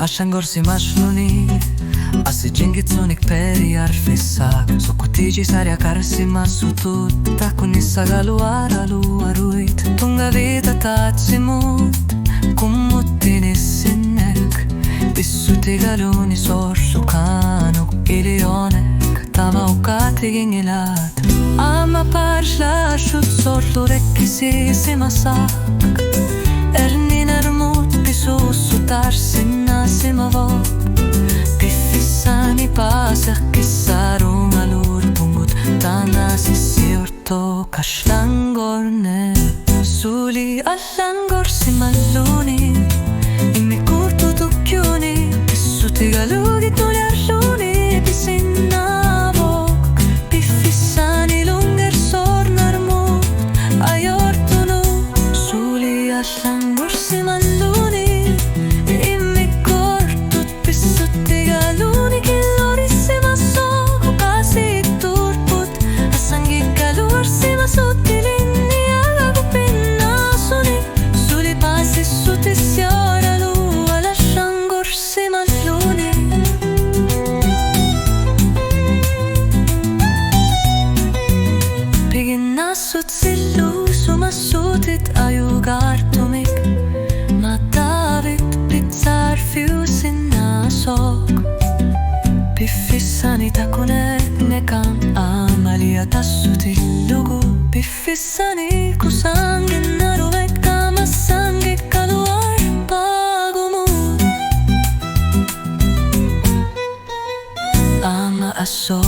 Allanngorsimalluni asi džingitsunik peri arfisak Sukutiji sarja karsimassutut Tahkunissa galuaraluaruit Tunga vida tatsimut Kummuttinissinnek Pissuti galuni sorsukanuk ilionek Tavaukatigingilad Ama parslaashut sortu rekkisiisimasak Erninärmut pisuussutarsinnasimavok Piffissani paasehkissarungalurpungut Tanasisiorto Allanngorne Suli Allanngorsimalluni Immikkoortut ukjuni Pissuti galugit nuljarluni Pisinnavok Piffissani lungersornarmut Ajortunu Suli Allanngorsimalluni Immikkoortut pissuti galuni Kilorisimassok Ukasit turput Assangik galuarsimassutti linni Agakupinnasuni Suli paasissutis jaaralu Allanngorsimalluni Piginnassut sillu sumassutit ajugaartumik Matavit pitsar fiusinnasok Piffissani takunekan amalia tassuti lugu Piffissani kusangin naruvek kamassangik kaluar pagumut Ama asso